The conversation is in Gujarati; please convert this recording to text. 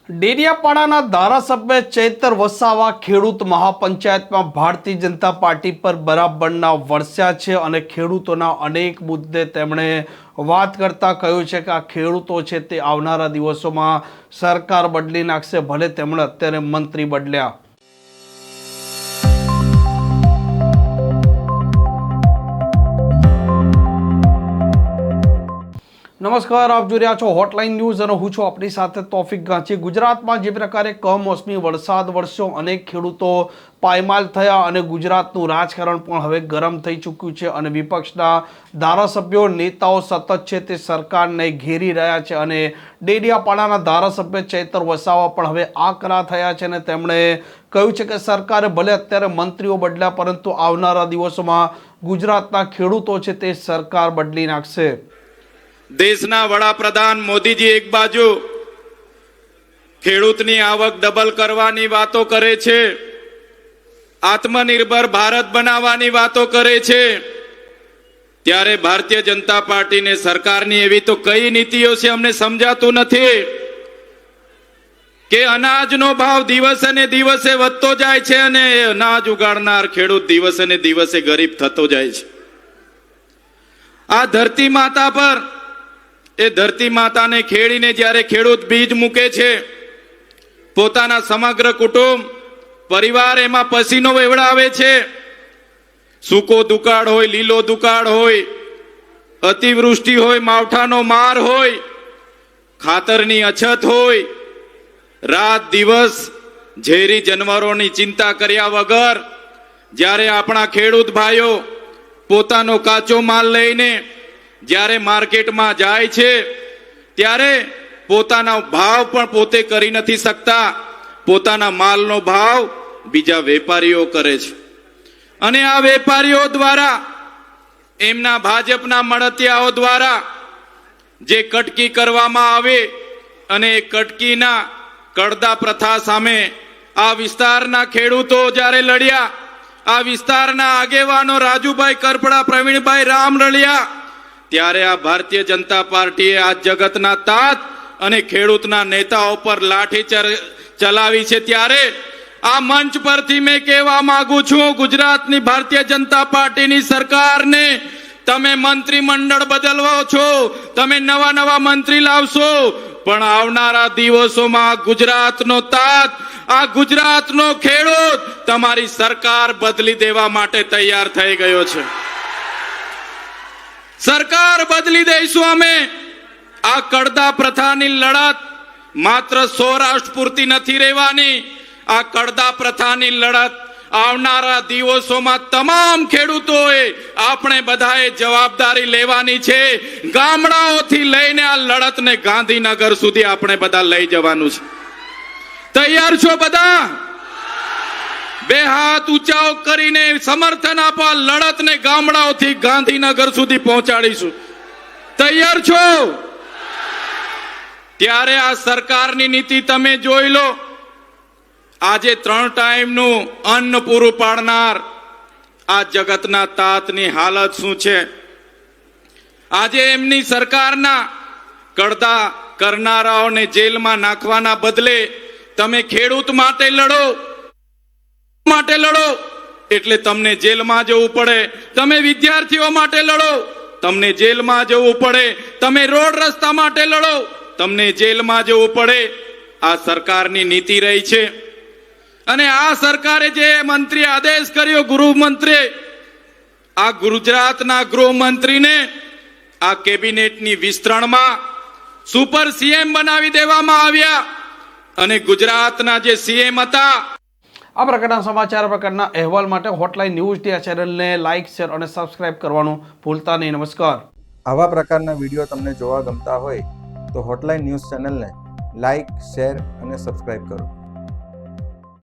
ડેડિયાપાડાના ધારાસભ્ય ચૈતર વસાવા ખેડૂત મહાપંચાયતમાં ભારતીય જનતા પાર્ટી પર બરાબરના વરસ્યા છે અને ખેડૂતોના અનેક મુદ્દે તેમણે વાત કરતા કહ્યું છે કે આ ખેડૂતો છે તે આવનારા દિવસોમાં સરકાર બદલી નાખશે, ભલે તેમણે અત્યારે મંત્રી બદલ્યા। નમસ્કાર, આપ જોઈ રહ્યા છો હોટલાઇન ન્યૂઝ અને હું છું આપની સાથે તોફિક ગાંચી। ગુજરાતમાં જે પ્રકારે કમોસમી વરસાદ વરસ્યો, અનેક ખેડૂતો પાયમાલ થયા અને ગુજરાતનું રાજકારણ પણ હવે ગરમ થઈ ચૂક્યું છે અને વિપક્ષના ધારાસભ્યો નેતાઓ સતત છે તે સરકારને ઘેરી રહ્યા છે અને ડેડિયાપાડાના ધારાસભ્ય ચૈતર વસાવા પણ હવે આકરા થયા છે અને તેમણે કહ્યું છે કે સરકારે ભલે અત્યારે મંત્રીઓ બદલ્યા, પરંતુ આવનારા દિવસોમાં ગુજરાતના ખેડૂતો છે તે સરકાર બદલી નાખશે। દેશના વડાપ્રધાન મોદીજી એક બાજુ ખેડૂતની આવક ડબલ કરવાની વાતો કરે છે, આત્મનિર્ભર ભારત બનાવવાની વાતો કરે છે, ત્યારે ભારતીય જનતા પાર્ટીને સરકારની એવી તો કઈ નીતિઓ છે અમને સમજાતું નથી કે અનાજનો ભાવ દિવસે ને દિવસે વધતો જાય છે અને અનાજ ઉગાડનાર ખેડૂત દિવસે ને દિવસે ગરીબ થતો જાય છે। આ ધરતી માતા પર એ ધરતી માતાને ખેડીને જ્યારે ખેડૂત બીજ મૂકે છે, પોતાના સમગ્ર કુટુંબ પરિવાર એમાં પસીનો વેવડાવે છે, સૂકો દુકાળ હોય, લીલો દુકાળ હોય, અતિવૃષ્ટિ હોય, માવઠાનો માર હોય, ખાતરની અછત હોય, રાત દિવસ ઝેરી જાનવરોની ચિંતા કર્યા વગર જ્યારે આપણા ખેડૂત ભાઈઓ પોતાનો કાચો માલ લઈને જ્યારે માર્કેટમાં જાય છે ત્યારે પોતાના ભાવ પણ પોતે કરી નથી શકતા, પોતાના માલનો ભાવ બીજા વેપારીઓ કરે છે અને આ વેપારીઓ દ્વારા, એમના ભાજપના મળતિયાઓ દ્વારા જે કટકી કરવામાં આવે અને એ કટકીના કડદા પ્રથા સામે આ વિસ્તારના ખેડૂતો જ્યારે લડ્યા, આ વિસ્તારના આગેવાનો રાજુભાઈ કરપડા, પ્રવીણભાઈ રામ લડ્યા, ત્યારે આ ભારતીય જનતા પાર્ટીએ આ જગતના તાત અને ખેડૂતના નેતાઓ પર લાઠી ચલાવી છે। ત્યારે આ મંચ પરથી મેં કહેવા માંગુ છું, ગુજરાતની ભારતીય જનતા પાર્ટીની સરકારને તમે મંત્રીમંડળ બદલવો છો, તમે નવા નવા મંત્રી લાવશો, પણ આવનારા દિવસોમાં ગુજરાતનો તાત, આ ગુજરાતનો ખેડૂત તમારી સરકાર બદલી દેવા માટે તૈયાર થઈ ગયો છે। સરકાર બદલી દઈશું અમે। આ કડદા પ્રથાની લડત માત્ર સૌરાષ્ટ્ર પૂરતી નથી રહેવાની, આ કડદા પ્રથાની લડત આવનારા દિવસોમાં તમામ ખેડૂતોએ આપણે બધાએ જવાબદારી લેવાની છે। ગામડાઓથી લઈને આ લડતને ગાંધીનગર સુધી આપણે બધા લઈ જવાનું છે। તૈયાર છો બધા? બે હાથ ઊંચા કરીને સમર્થન આપવા લડતને ગામડાઓથી ગાંધીનગર સુધી પહોંચાડીશું। તૈયાર છો? ત્યારે આ સરકારની નીતિ તમે જોઈ લો। આજે 3 ટાઈમનું અન્ન પૂરું પાડનાર આ જગતના તાતની હાલત શું છે? આજે એમની સરકારના કડદા કરનારાઓને જેલમાં નાખવાના બદલે તમે ખેડૂત માટે લડો એટલે તમને જેલમાં જવું પડે, તમે વિદ્યાર્થીઓ માટે લડો, તમને જેલમાં જવું પડે, તમે રોડ રસ્તા માટે લડો, તમને જેલમાં જવું પડે। આ સરકારની નીતિ રહી છે અને આ સરકારે જે મંત્રી આદેશ કર્યો, ગૃહમંત્રી, આ ગુજરાતના ગૃહમંત્રીને આ કેબિનેટની વિસ્તરણમાં સુપર સીએમ બનાવી દેવામાં આવ્યા અને ગુજરાતના જે સીએમ હતા। આ પ્રકારના સમાચાર, આ પ્રકારના અહેવાલ માટે હોટલાઇન ન્યૂઝ ચેનલને લાઇક, શેર અને સબસ્ક્રાઇબ કરવાનું ભૂલતા નહીં। નમસ્કાર। આવા પ્રકારના વિડીયો તમને જોવા ગમતા હોય તો હોટલાઇન ન્યૂઝ ચેનલને લાઇક, શેર અને સબસ્ક્રાઇબ કરો।